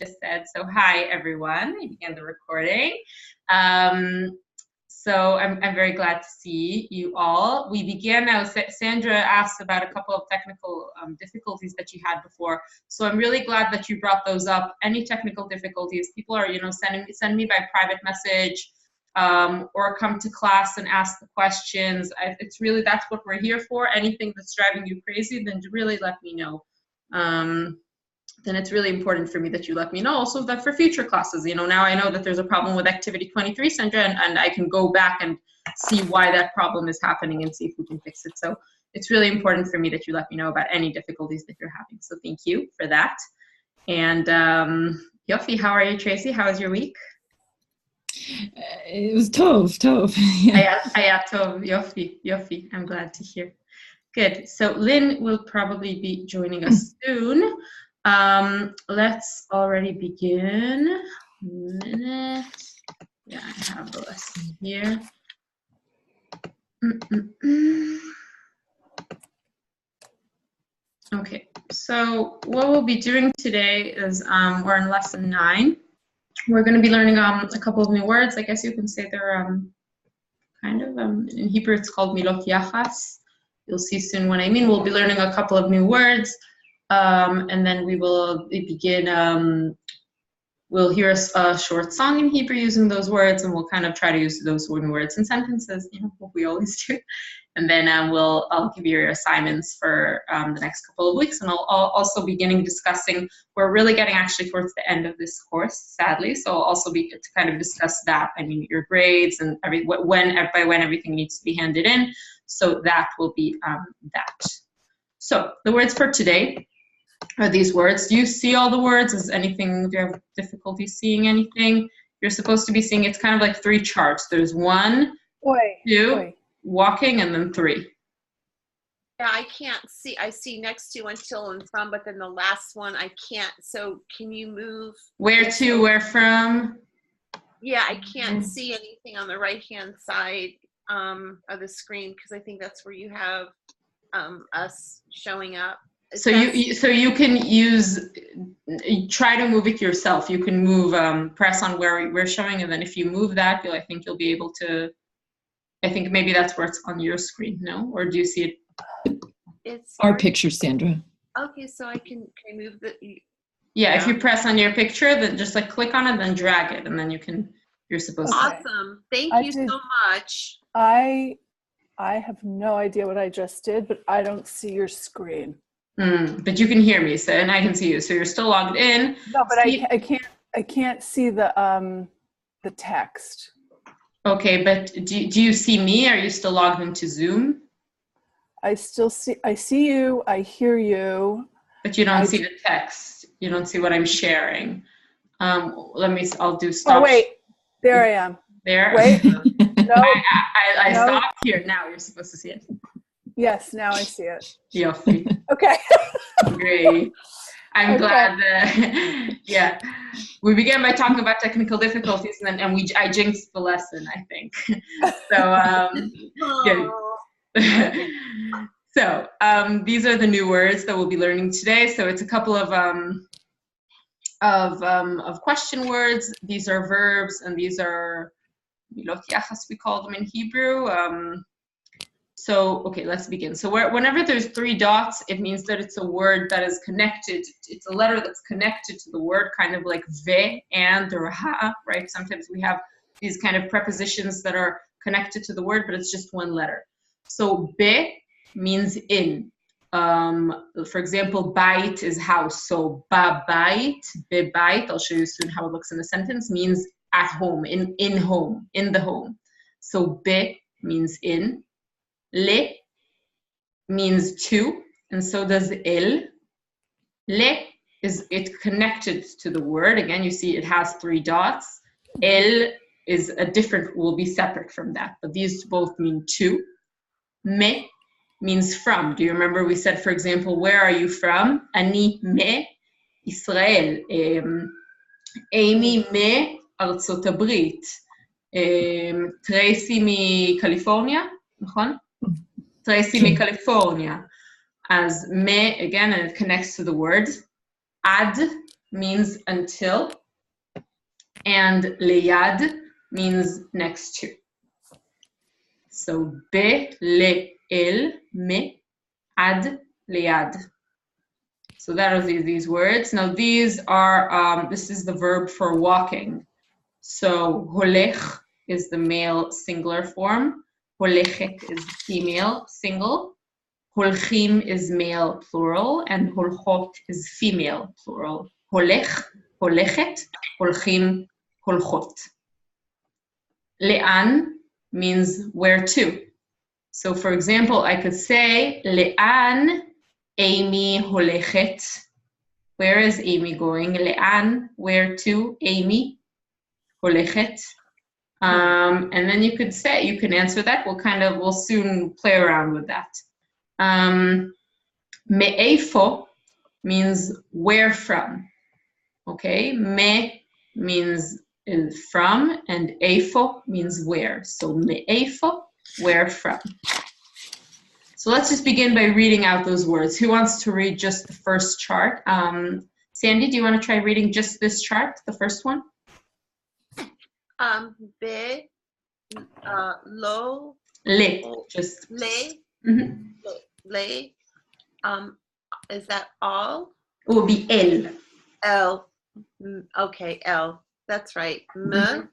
just said. So hi, everyone. I began the recording. So I'm very glad to see you all. We began now. Sandra asked about a couple of technical difficulties that you had before. So I'm really glad that you brought those up. Any technical difficulties, people are, send me by private message or come to class and ask the questions. It's really, that's what we're here for. Anything that's driving you crazy, then really let me know. Then it's really important for me that you let me know also that for future classes, now I know that there's a problem with activity 23, Sandra, and I can go back and see why that problem is happening and see if we can fix it. So it's really important for me that you let me know about any difficulties that you're having. So thank you for that. And Yofi, how are you, Tracy? How was your week? It was tov. Aya tov, Yofi. I'm glad to hear. Good. So Lynn will probably be joining us soon. Let's already begin. A minute. Yeah, I have the lesson here. Okay, so what we'll be doing today is we're in lesson 9. We're going to be learning a couple of new words. I guess you can say they're kind of in Hebrew it's called milot yachas. You'll see soon what I mean. We'll be learning a couple of new words. And then we will begin, we'll hear a short song in Hebrew using those words, and we'll kind of try to use those words in sentences, what we always do. And then I'll give you your assignments for the next couple of weeks, and I'll also beginning discussing, we're really getting actually towards the end of this course, sadly, so I'll also be to kind of discuss that, your grades and by when everything needs to be handed in, so that will be that. So the words for today are these words. Do you see all the words? Do you have difficulty seeing anything? You're supposed to be seeing, it's kind of like 3 charts. There's 1, 2, walking, and then 3. Yeah, I can't see. I see next to, until, and from, but then the last one I can't. So can you move? Where to, where from? Yeah, I can't see anything on the right-hand side of the screen because I think that's where you have us showing up. So you can try to move it yourself. You can move, press on where we're showing, and then if you move that, I think you'll be able to. I think maybe that's where it's on your screen. No, or do you see it? It's our picture, Sandra. Okay, so I can move the. Yeah, if you press on your picture, then just click on it, then drag it, and then you're supposed to. Awesome! Thank you so much. I have no idea what I just did, but I don't see your screen. But you can hear me, so, and I can see you. So you're still logged in. No, but I can't see the text. Okay, but do you see me? Are you still logged into Zoom? I see you. I hear you. But you don't see the text. You don't see what I'm sharing. I'll do stop. Oh wait, there I am. There. Wait. No. I stopped here. Now you're supposed to see it. Yes, now I see it. Yofi. Okay. Great. I'm glad that, yeah. We began by talking about technical difficulties, and I jinxed the lesson, I think. So, good. So, these are the new words that we'll be learning today. So it's a couple of question words. These are verbs, and these are milot yachas, we call them in Hebrew. So, okay, let's begin. So whenever there's 3 dots, it means that it's a word that is connected. It's a letter that's connected to the word, kind of like ve, and, or ha, right? Sometimes we have these kind of prepositions that are connected to the word, but it's just one letter. So be means in. For example, bait is house. So ba bait, be bait, I'll show you soon how it looks in a sentence, means at home, in home, in the home. So be means in. Le means to, and so does el. Le is it connected to the word. Again, you see it has 3 dots. El is will be separate from that, but these both mean to. Me means from. Do you remember we said, for example, where are you from? Ani me Israel. Amy me Artsot Habrit. Tracy me California, נכון? Tracy מקליפורניה. As me, again, and it connects to the word. Ad means until, and leyad means next to. So be, le, el, me, ad, leyad. So that are these words. Now these are, this is the verb for walking. So holech is the male singular form. Holechet is female single. Holchim is male plural. And holchot is female plural. Holech, holechet, holchim, holchot. Le'an means where to. So for example, I could say, Le'an Amy holechet. Where is Amy going? Le'an, where to? Amy holechet. And then you could say, you can answer that. We'll soon play around with that. Me'efo means where from. Okay, me means from, and efo means where. So me'efo, where from. So let's just begin by reading out those words. Who wants to read just the first chart? Sandy, do you want to try reading just this chart, the first one? Be, lo, Le, just. le, Mm-hmm. le. Is that all? It will be el. L. Okay, L. That's right. Mhm.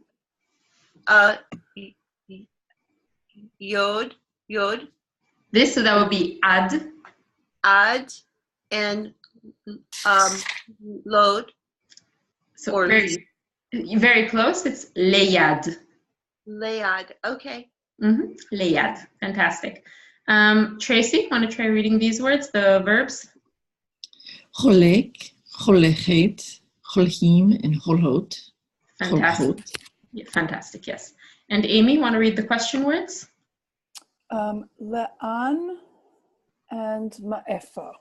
Yod, yod, This, so that would be ad. ad, and load, So or very close. It's leyad. layad. Okay. Mm-hmm. Leyad. Fantastic. Tracy, want to try reading these words, the verbs? Cholek, cholechet, cholchim, and cholhot. Fantastic. Cholchot. Yeah, fantastic, yes. And Amy, want to read the question words? Le'an and ma'efo.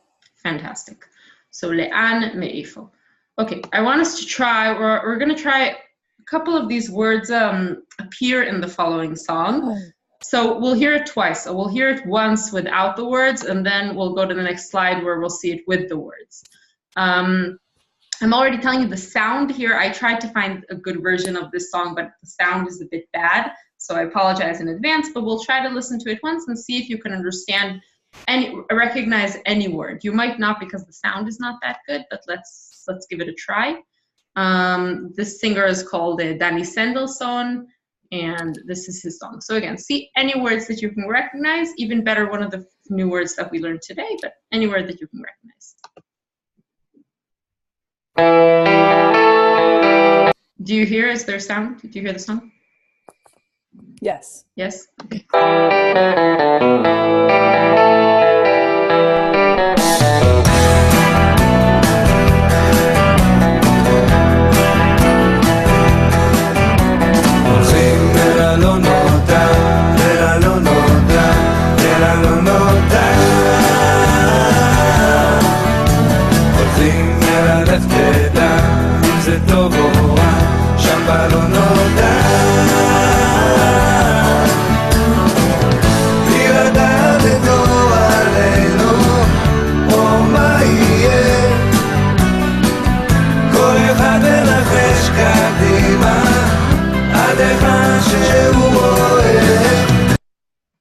Fantastic. So le'an me'efo. Okay, I want us to try, we're going to try a couple of these words appear in the following song. So we'll hear it twice. So we'll hear it once without the words, and then we'll go to the next slide where we'll see it with the words. I'm already telling you the sound here. I tried to find a good version of this song, but the sound is a bit bad. So I apologize in advance, but we'll try to listen to it once and see if you can understand recognize any word. You might not because the sound is not that good, but let's give it a try. This singer is called Danny Sendelson, and this is his song. So again, see any words that you can recognize, even better one of the new words that we learned today, but any word that you can recognize. Do you hear, is there sound? Do you hear the song? Yes. Yes? Okay.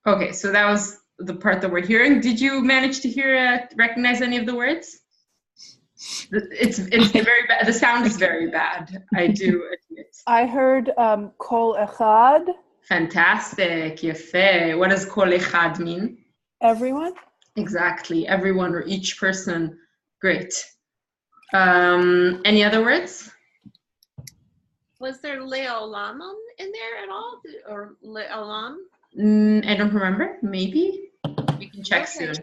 Okay, so that was the part that we're hearing. Did you manage to hear, recognize any of the words? It's very bad. The sound is very bad. I do admit. I heard kol echad. Fantastic, yefé. What does kol echad mean? Everyone. Exactly, everyone or each person. Great. Any other words? Was there le'olam in there at all? Or le'olam? I don't remember. Maybe we can check soon.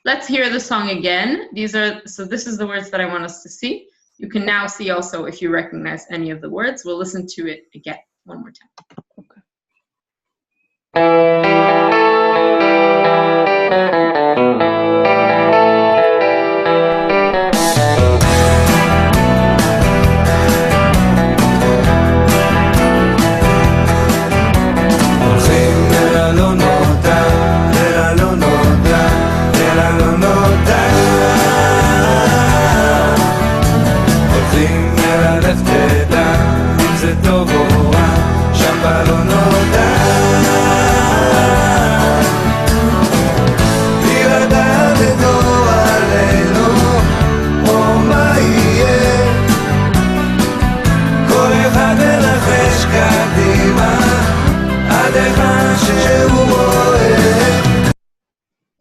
Let's hear the song again. So this is the words that I want us to see. You can now see also if you recognize any of the words. We'll listen to it again one more time. Okay. Thing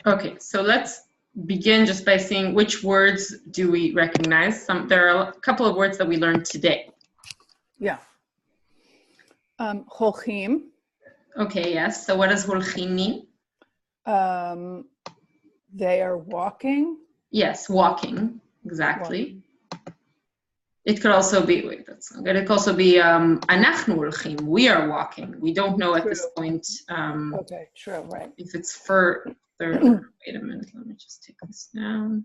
Okay, so let's begin just by seeing which words do we recognize. There are a couple of words that we learned today. Yeah. Holchim. Okay, yes. So what does holchim mean? They are walking. Yes, walking. Exactly. It could also be, wait, that's not good. It could also be אנחנו הולכים. We are walking. We don't know at this point Okay, true, right. if it's further. Wait a minute, let me just take this down.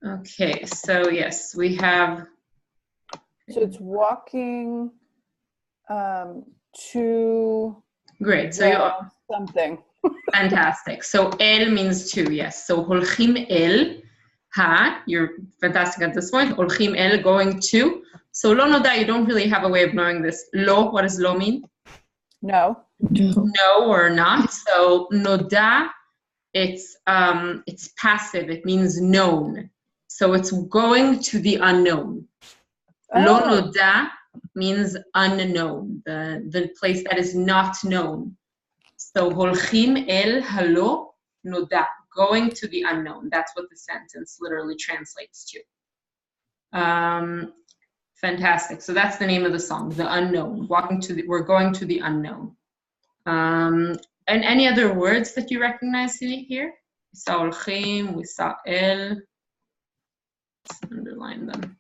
Okay, so yes, we have. So it's walking to Great. So you something. fantastic. So el means to, yes. So holchim el, ha, you're fantastic at this point. Holchim el, going to. So lo noda, you don't really have a way of knowing this. Lo, what does lo mean? No. No or not. So noda, it's passive. It means known. So it's going to the unknown. Lo noda means unknown, the place that is not known. So holchim el halo noda, going to the unknown. That's what the sentence literally translates to. Fantastic. So that's the name of the song, The Unknown. We're going to the unknown. And any other words that you recognize here? We saw holchim, we saw el. Let's underline them.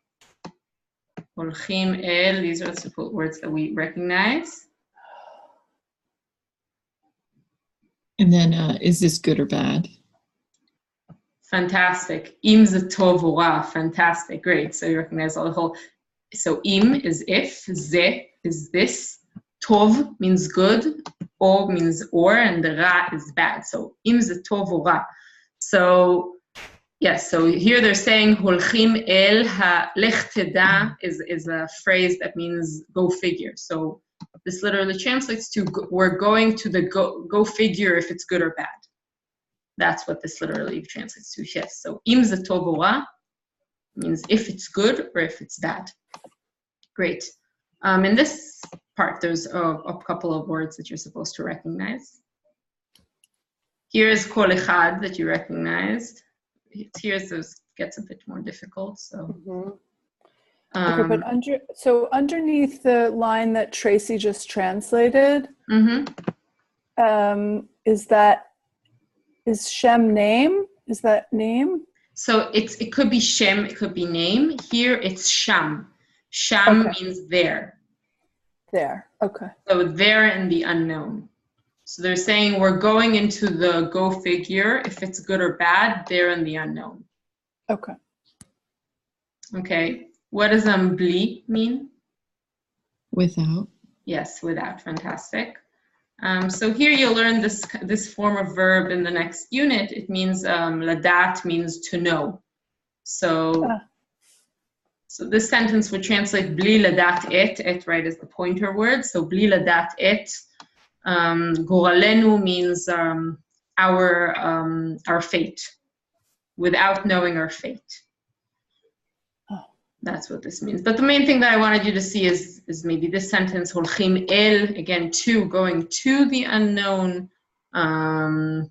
Holchim el, these are the words that we recognize. And then, is this good or bad? Fantastic. Im ze tov or ra. Fantastic. Great. So you recognize all the whole. So im is if, ze is this, tov means good, or means or, and the ra is bad. So im ze tov or ra. So yes, so here they're saying holchim el ha lech teda is a phrase that means go figure. So this literally translates to we're going to the go figure if it's good or bad. That's what this literally translates to. Yes. So im ze tov or ra means if it's good or if it's bad. Great. In this part, there's a couple of words that you're supposed to recognize. Here's kol echad that you recognized. Here's those gets a bit more difficult. So. Okay, but underneath the line that Tracy just translated, is Shem name? Is that name? So it could be Shem, it could be name. Here it's Sham. Sham means there. There. Okay. So there in the unknown. So they're saying we're going into the go figure if it's good or bad. There in the unknown. Okay. Okay. What does bli mean? Without. Yes, without. Fantastic. So here you'll learn this form of verb in the next unit. It means ladat means to know. So this sentence would translate bli ladat et. Et, right, is the pointer word. So bli ladat et. Goralenu means our fate. Without knowing our fate. That's what this means. But the main thing that I wanted you to see is maybe this sentence, holchim el, again, to, going to the unknown, and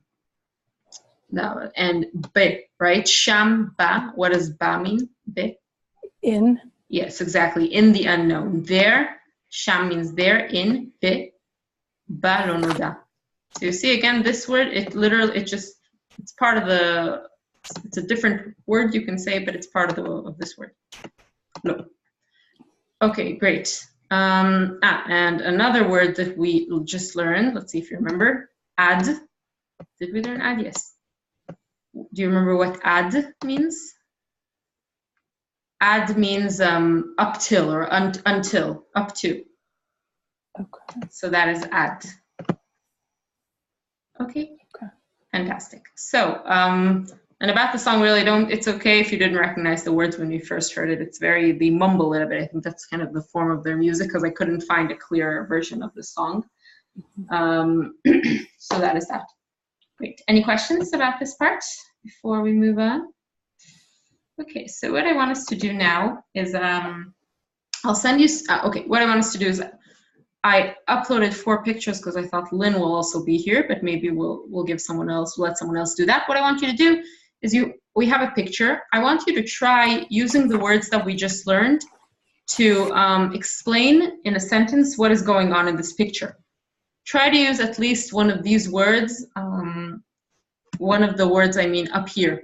be, right? Sham, ba, what does ba mean? Be? In. Yes, exactly, in the unknown. There, sham means there, in, be, ba lo noda. So you see, again, this word, it's part of it's a different word you can say, but it's part of this word. No. Okay, great. And another word that we just learned, let's see if you remember, ad. Did we learn ad? Yes. Do you remember what ad means? Ad means up till or until, up to. Okay. So that is ad. Okay. Fantastic. So, and about the song, really it's okay if you didn't recognize the words when you first heard it. They mumble a little bit. I think that's kind of the form of their music because I couldn't find a clearer version of the song. So that is that. Great. Any questions about this part before we move on? Okay, so what I want us to do now is, I'll send you, what I want us to do is, I uploaded 4 pictures because I thought Lynn will also be here, but maybe we'll give someone else, let someone else do that. What I want you to do is we have a picture. I want you to try using the words that we just learned to explain in a sentence what is going on in this picture. Try to use at least one of these words, one of the words I mean up here.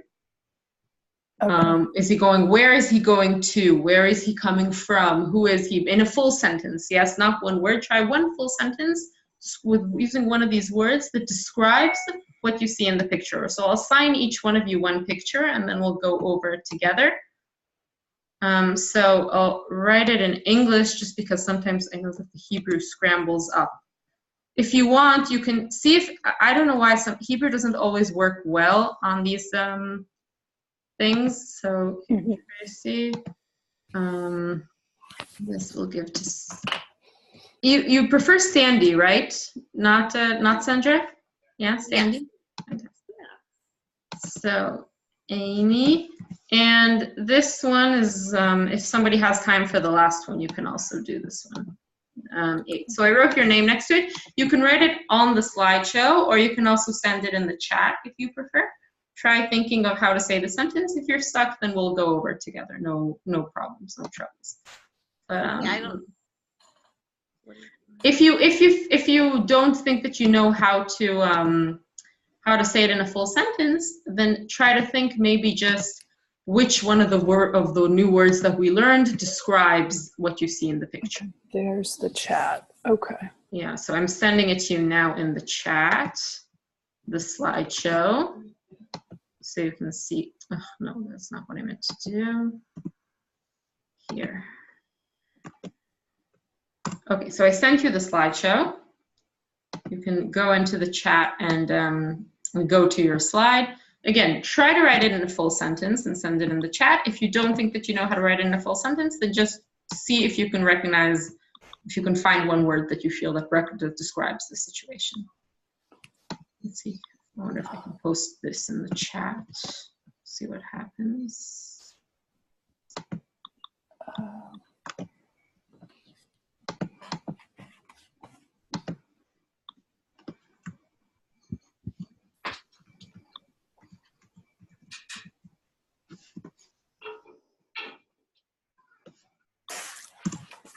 Okay. Is he going, where is he going to? Where is he coming from? Who is he? In a full sentence, yes, not one word. Try one full sentence with using one of these words that describes what you see in the picture. So I'll assign each one of you one picture and then we'll go over it together. So I'll write it in English just because sometimes I know that the Hebrew scrambles up. If you want, you can see if, I don't know why some Hebrew doesn't always work well on these things. So see, this will give to you prefer Sandy, right? Not Sandra? Yeah, Sandy. Yes. So Amy, and this one is if somebody has time for the last one, you can also do this one. 8. So I wrote your name next to it. You can write it on the slideshow, or you can also send it in the chat if you prefer. Try thinking of how to say the sentence. If you're stuck, then we'll go over it together. No problems, no troubles. Yeah, I don't. If you don't think that you know how to say it in a full sentence, then try to think maybe just which one of the new words that we learned describes what you see in the picture. There's the chat. Okay. Yeah, so I'm sending it to you now in the chat, the slideshow, so you can see. Oh, no, that's not what I meant to do. Here. Okay, so I sent you the slideshow. You can go into the chat and go to your slide. Again, try to write it in a full sentence and send it in the chat. If you don't think that you know how to write it in a full sentence, then just see if you can if you can find one word that you feel that describes the situation. Let's see. I wonder if I can post this in the chat. See what happens.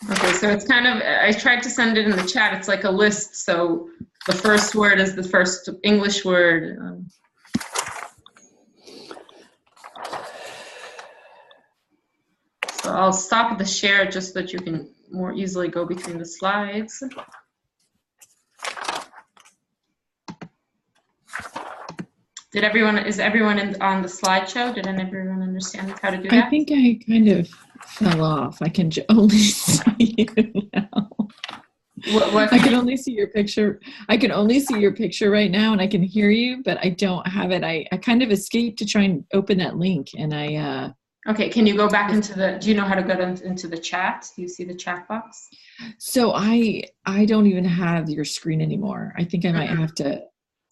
Okay, so it's kind of, I tried to send it in the chat. It's like a list. So the first word is the first English word. So I'll stop the share just so that you can more easily go between the slides. Is everyone on the slideshow? Did everyone understand how to do that? I think I kind of fell off. I can only see you now. What? I can only see your picture. I can only see your picture right now, and I can hear you, but I don't have it. I kind of escaped to try and open that link, and I. Okay, can you go back into the? Do you know how to go into the chat? Do you see the chat box? So I don't even have your screen anymore. I think I might have to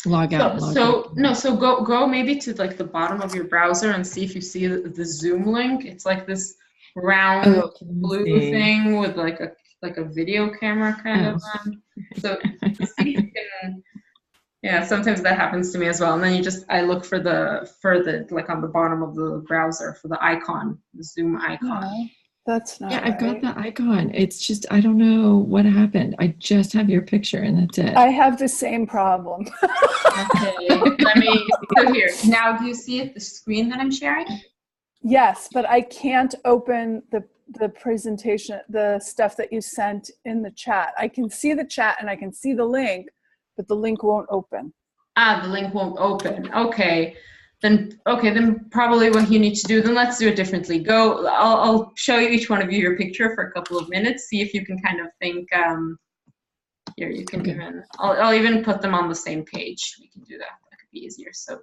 log out. So go maybe to like the bottom of your browser and see if you see the Zoom link. It's like this round blue thing with like a video camera kind of. So see if you can. Yeah, sometimes that happens to me as well. And then I look for the like on the bottom of the browser for the icon, the Zoom icon. Yeah, that's not. Yeah, I've got the icon. It's just I don't know what happened. I just have your picture and that's it. I have the same problem. Okay, so here. Now do you see it, the screen that I'm sharing? Yes, but I can't open the presentation, the stuff that you sent in the chat. I can see the chat and I can see the link, but the link won't open. Ah, the link won't open. Okay. Then probably what you need to do, then let's do it differently. I'll show you each one of you your picture for a couple of minutes. See if you can kind of think, here you can even, I'll even put them on the same page. We can do that. That could be easier. So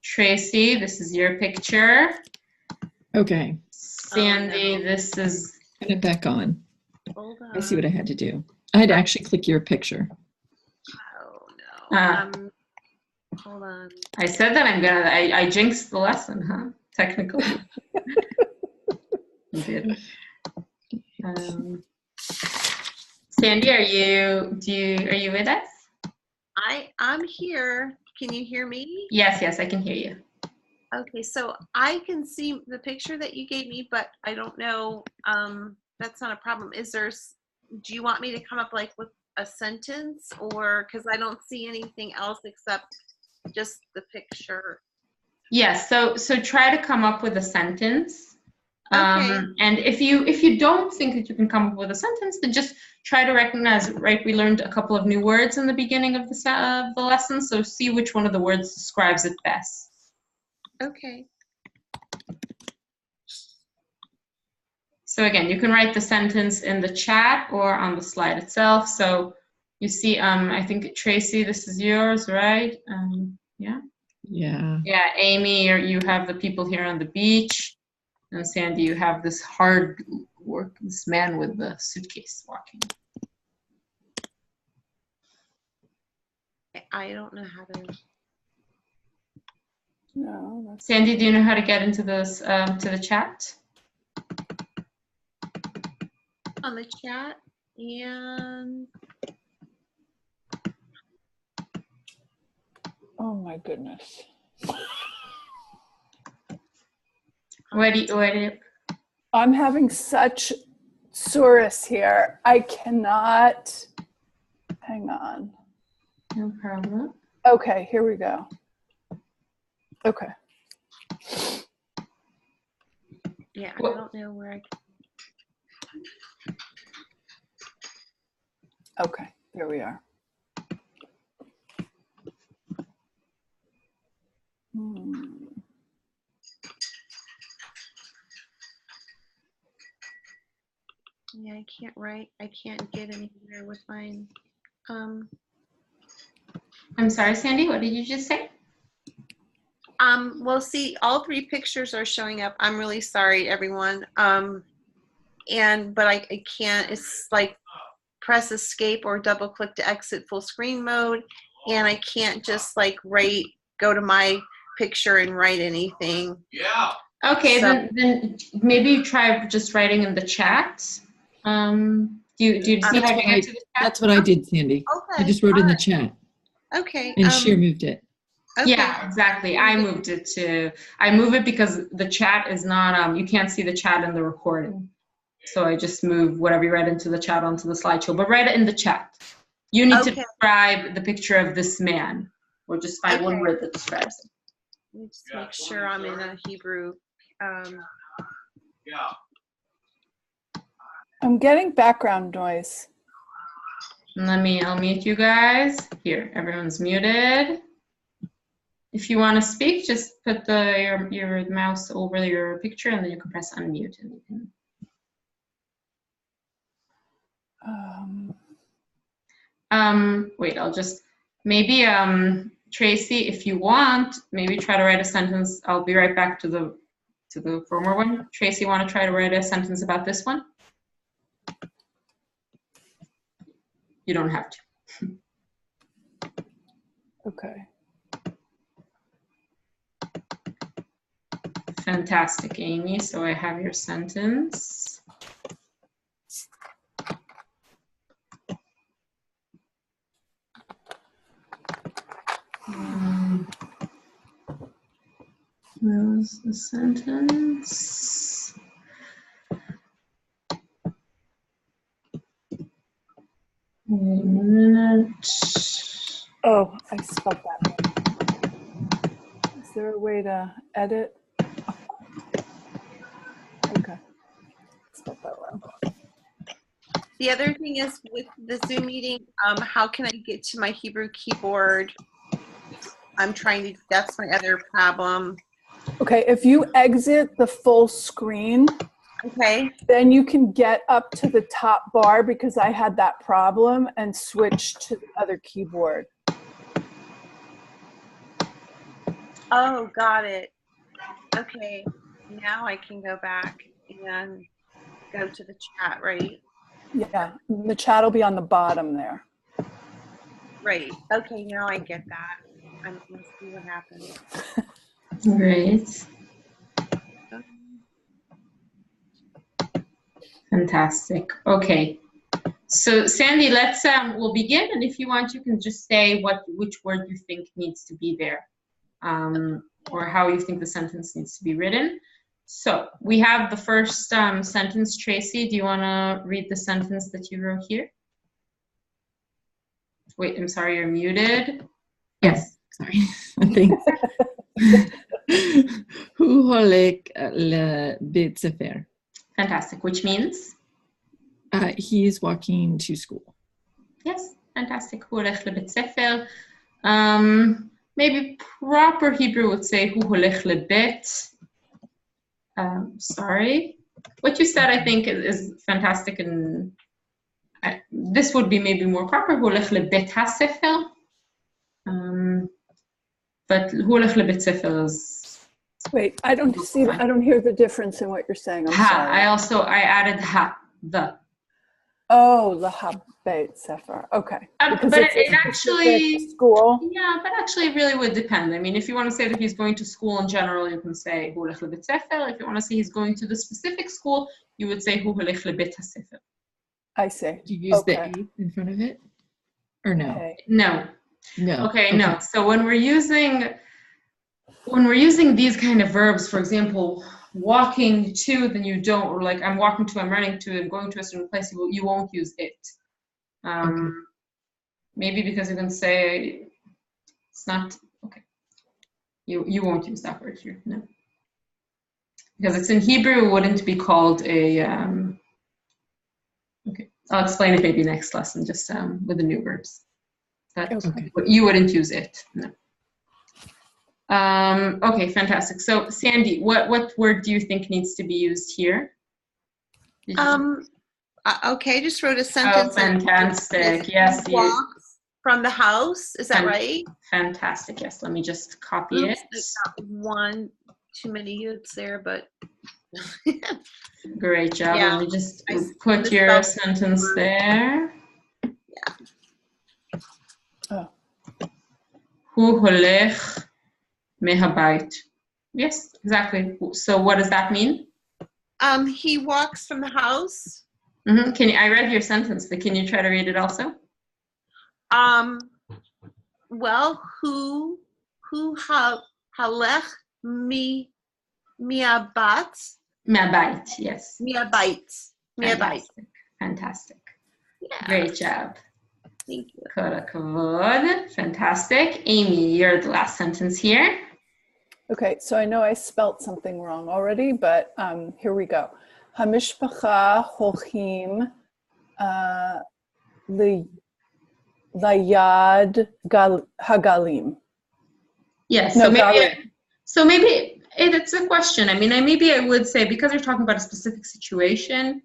Tracy, this is your picture. Okay. Sandy, this is. Put it back on. Hold on. I see what I had to do. I had to actually click your picture. Oh no. Hold on. I said that I jinxed the lesson, huh? Technically. I did. Sandy, are you with us? I'm here. Can you hear me? Yes, I can hear you. Okay, so I can see the picture that you gave me, but I don't know. That's not a problem. Do you want me to come up like with a sentence, or because I don't see anything else except just the picture? Yes, so try to come up with a sentence. Okay. And if you don't think that you can come up with a sentence, then just try to recognize, right? We learned a couple of new words in the beginning of the lesson, so see which one of the words describes it best. Okay. So again, you can write the sentence in the chat or on the slide itself. So you see, I think Tracy, this is yours, right? Yeah. Yeah. Yeah, Amy, you have the people here on the beach. And Sandy, you have this hard work, this man with the suitcase walking. I don't know how to. No, that's Sandy, do you know how to get into this to the chat? On the chat, and oh my goodness. What do you? I'm having such soreness here. I cannot. Hang on. No problem. Okay, here we go. Okay. yeah, I don't know where I. Okay, there we are. Yeah, I can't write. I can't get anywhere with mine. I'm sorry, Sandy, what did you just say? Well, see, all three pictures are showing up. I'm really sorry, everyone. But I can't. It's like press escape or double click to exit full screen mode, and I can't just like go to my picture and write anything. Yeah. Okay, So- then maybe try just writing in the chat. Do you see how to get to the chat? That's what I did, Sandy. Okay. I just wrote in the alright. chat, Okay. and Sheer moved it. Okay. Yeah, exactly. I move it because the chat is not, you can't see the chat in the recording. So I just move whatever you read into the chat onto the slideshow, but write it in the chat. You need to Okay. describe the picture of this man, or just find one Okay. word that describes it. Let me just make sure I'm in a Hebrew. Yeah. I'm getting background noise. I'll mute you guys. Here, everyone's muted. If you want to speak, just put your mouse over your picture and then you can press unmute and you can. Wait, I'll just, maybe, Tracy, if you want, maybe try to write a sentence. I'll be right back to the former one. Tracy, want to try to write a sentence about this one? You don't have to. Okay. Fantastic, Amy. So I have your sentence. Where's the sentence? Wait a minute. Oh, I spelled that wrong. Is there a way to edit? Okay. Spelled that wrong. The other thing is with the Zoom meeting, how can I get to my Hebrew keyboard? That's my other problem. Okay, if you exit the full screen, Okay. then you can get up to the top bar because I had that problem and switch to the other keyboard. Oh, got it. Okay. Now I can go back and go to the chat, right? Yeah, the chat will be on the bottom there. Right. Okay, now I get that. I'm gonna see what happens. Great. Fantastic. Okay. So Sandy, let's we'll begin, and if you want, you can just say which word you think needs to be there, or how you think the sentence needs to be written. So we have the first sentence. Tracy, do you want to read the sentence that you wrote here? Wait, I'm sorry, you're muted. Yes. Sorry. Thanks. הוא הולך לבית ספר. Fantastic, which means? He is walking to school. Yes, fantastic. הוא הולך לבית ספר. Maybe proper Hebrew would say הוא הולך לבית. Sorry. What you said, I think, is fantastic, and this would be maybe more proper. הוא הולך לבית הספר. But הוא הולך לבית ספר is... Wait, I don't hear the difference in what you're saying. I'm sorry. I added the. Oh, lahabeit sefer. Okay. But it actually, school. Yeah, but actually it really would depend. I mean, if you want to say that he's going to school in general, you can say hu holech lebeit sefer. If you want to say he's going to the specific school, you would say hu holech lebeit hasefer. I see. Do you use the A in front of it? Or no? Okay. No. No. Okay, no. So when we're using these kind of verbs, for example, walking to, then you don't, or like I'm walking to, I'm running to, I'm going to a certain place, you won't use it. Maybe because you can say it's not, okay. You won't use that word here, no. Because it's in Hebrew, it wouldn't be called a, okay. I'll explain it maybe next lesson, just with the new verbs. But you wouldn't use it, no. Okay, fantastic. So Sandy, what word do you think needs to be used here? Okay, I just wrote a sentence. Oh, fantastic. Yes. Walks from the house. Is that right? Fantastic. Yes. Let me just copy it. Got one too many youths there, but great job. Yeah. Let me just put your sentence there. Yeah. Oh. Hu holech mehabait. Yes, exactly. So what does that mean? He walks from the house. Mm-hmm. I read your sentence, but can you try to read it also? Well, hu halech miabat. Miabait, yes. Miabait. Fantastic. Yeah. Great job. Thank you. Fantastic. Amy, you're the last sentence here. Okay, so I know I spelt something wrong already, but here we go. Hamishpacha holchim layad hagalim. Yes, no, so maybe it's a question. I mean, maybe I would say, because you're talking about a specific situation,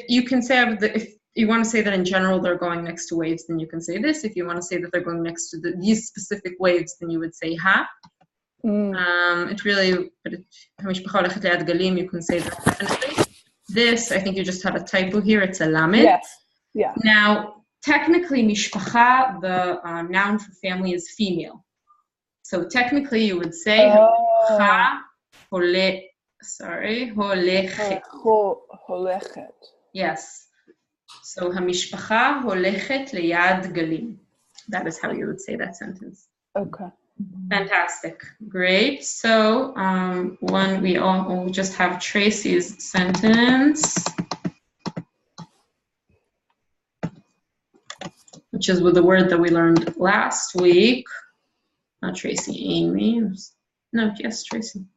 you can say if you want to say that in general they're going next to waves, then you can say this. If you want to say that they're going next to these specific waves, then you would say ha. It really, but you can say that definitely. This, I think you just had a typo here. It's a lamed. Yes. Yeah. Now, technically, mishpacha, the noun for family, is female. So technically, you would say ha holechet. Holechet. Yes. So hamishpacha holechet leyad galim. That is how you would say that sentence. Okay. Fantastic. Great. So we'll just have Tracy's sentence, which is with the word that we learned last week. Not Tracy, Amy. No, yes, Tracy.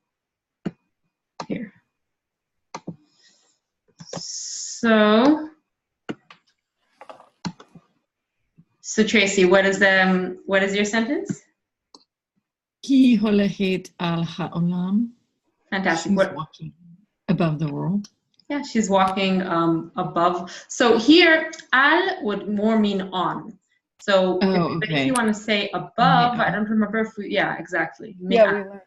Here. So Tracy, what is your sentence? He holechet al ha'olam. Fantastic. She's walking above the world. Yeah, she's walking above. So here, al would more mean on. So but if you want to say above, I don't remember if yeah, exactly. Yeah, we learned.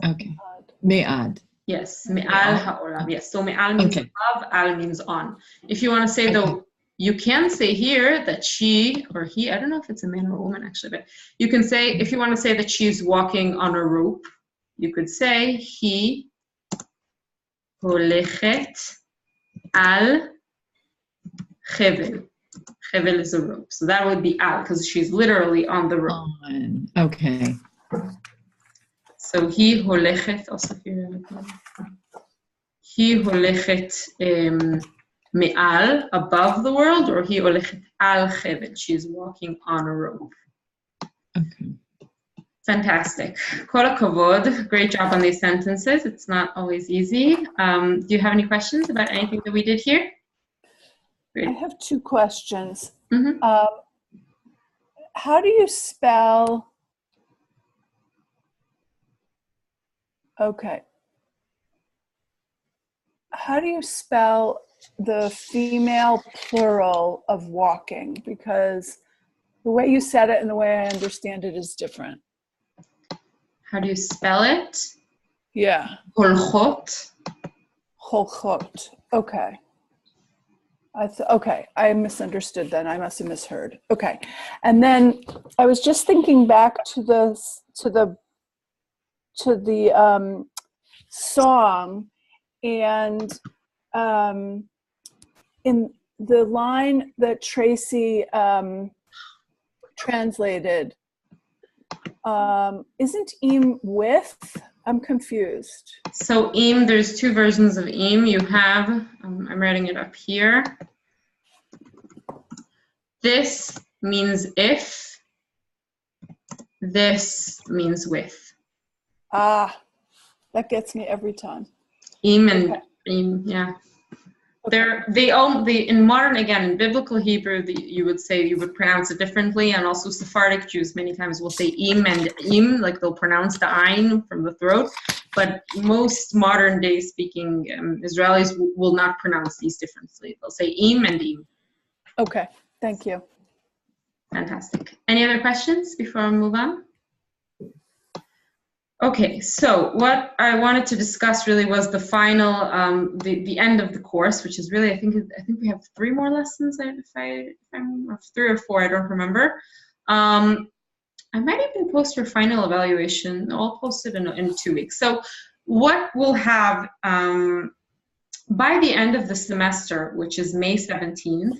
Okay. Me'ad. Yes, me'al ha'olam. Yes, so me'al means above, al means on. If you want to say though, you can say here that she or he, I don't know if it's a man or a woman actually, but you can say, if you want to say that she's walking on a rope, you could say he holechet al Chevel. Chevel is a rope. So that would be al, because she's literally on the rope. On. Okay. So היא הולכת, also היא הולכת מעל, above the world, or היא הולכת על חבל. She's walking on a rope. Okay. Fantastic. כל הכבוד. Great job on these sentences. It's not always easy. Do you have any questions about anything that we did here? Great. I have two questions. Mm-hmm. How do you spell? Okay. How do you spell the female plural of walking? Because the way you said it and the way I understand it is different. How do you spell it? Yeah. הולכות. Holchot. Okay. Okay, I misunderstood then. I must have misheard. Okay. And then I was just thinking back to the song, and in the line that Tracy translated, isn't im with? I'm confused. So im, there's two versions of im. You have, I'm writing it up here. This means if. This means with. Ah, that gets me every time. Im and Okay. im, yeah. Okay. They in modern, again, in biblical Hebrew, you would pronounce it differently, and also Sephardic Jews many times will say im and im, like they'll pronounce the ayin from the throat, but most modern day speaking Israelis will not pronounce these differently. They'll say im and im. Okay, thank you. Fantastic. Any other questions before we move on? Okay, so what I wanted to discuss really was the final, the end of the course, which is really, I think we have 3 more lessons, if I'm or 3 or 4, I don't remember. I might even post your final evaluation. I'll post it in 2 weeks. So what we'll have by the end of the semester, which is May 17th,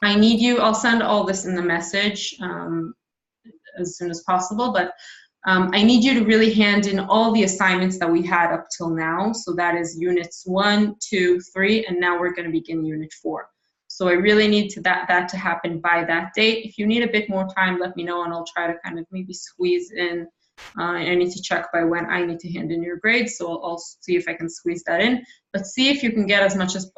I need you, I'll send all this in the message as soon as possible, but I need you to really hand in all the assignments that we had up till now. So that is units 1, 2, 3, and now we're going to begin unit 4. So I really need that to happen by that date. If you need a bit more time, let me know, and I'll try to kind of maybe squeeze in. I need to check by when I need to hand in your grades, so I'll see if I can squeeze that in. But see if you can get as much as,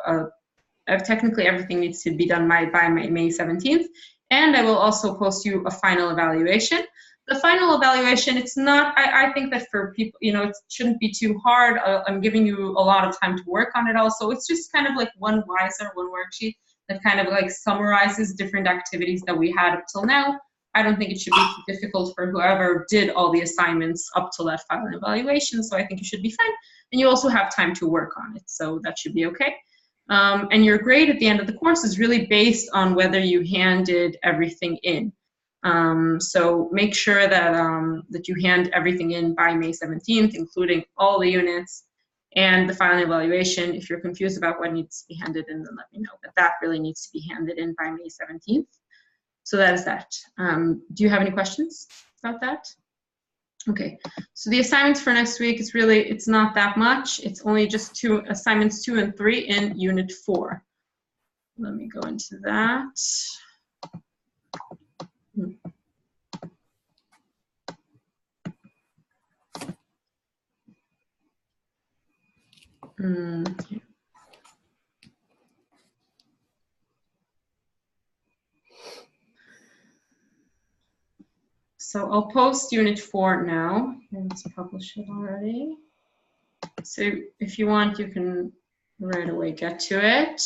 technically everything needs to be done by May 17th. And I will also post you a final evaluation. The final evaluation, it's not, I think that for people, it shouldn't be too hard. I'm giving you a lot of time to work on it also. It's just kind of like one worksheet that kind of like summarizes different activities that we had up till now. I don't think it should be too difficult for whoever did all the assignments up till that final evaluation, so I think it should be fine. And you also have time to work on it, so that should be okay. And your grade at the end of the course is really based on whether you handed everything in. So make sure that you hand everything in by May 17th, including all the units and the final evaluation. If you're confused about what needs to be handed in, then let me know. But that really needs to be handed in by May 17th. So that is that. Do you have any questions about that? Okay, so the assignments for next week is really, it's not that much. It's only just assignments 2 and 3 in unit 4. Let me go into that. Okay. So I'll post unit 4 now. Let's publish it already. So if you want, you can right away get to it.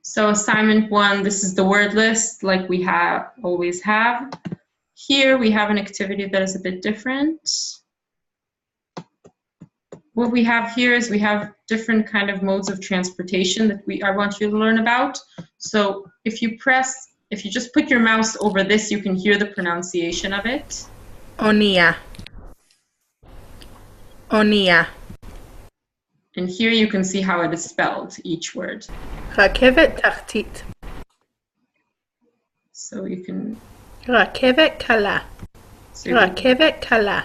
So assignment 1, this is the word list like we always have. Here we have an activity that is a bit different. What we have here is we have different kind of modes of transportation that I want you to learn about. So if you just put your mouse over this, you can hear the pronunciation of it. Onia. אונייה. And here you can see how it is spelled, each word. רכבת תחתית. So you can... רכבת קלה. רכבת קלה.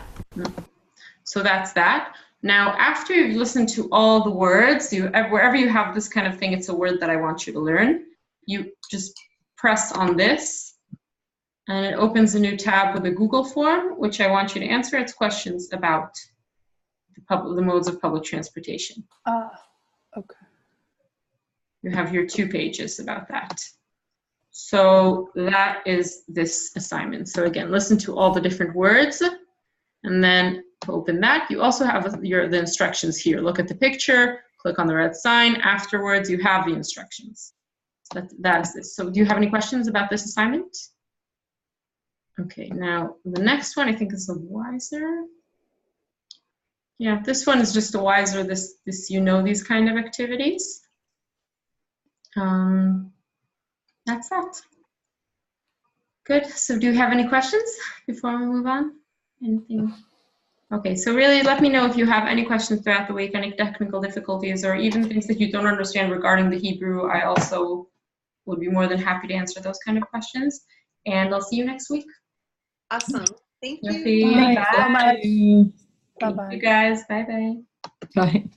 So that's that. Now, after you've listened to all the words, wherever you have this kind of thing, it's a word that I want you to learn. You just press on this, and it opens a new tab with a Google form, which I want you to answer. It's questions about the modes of public transportation. Okay. You have your 2 pages about that. So that is this assignment. So again, listen to all the different words, and then to open that, you also have the instructions here. Look at the picture, click on the red sign. Afterwards, you have the instructions. So that is this. So do you have any questions about this assignment? Okay, now the next one I think is the wiser. Yeah, this one is just a wiser, this you know these kind of activities. That's that. Good. So do you have any questions before we move on? Anything? Okay, so really let me know if you have any questions throughout the week, any technical difficulties, or even things that you don't understand regarding the Hebrew. I also would be more than happy to answer those kind of questions. And I'll see you next week. Awesome. Thank you. Yuffie, Thanks so much. Bye. Thank Bye-bye. you guys. Bye-bye. Bye.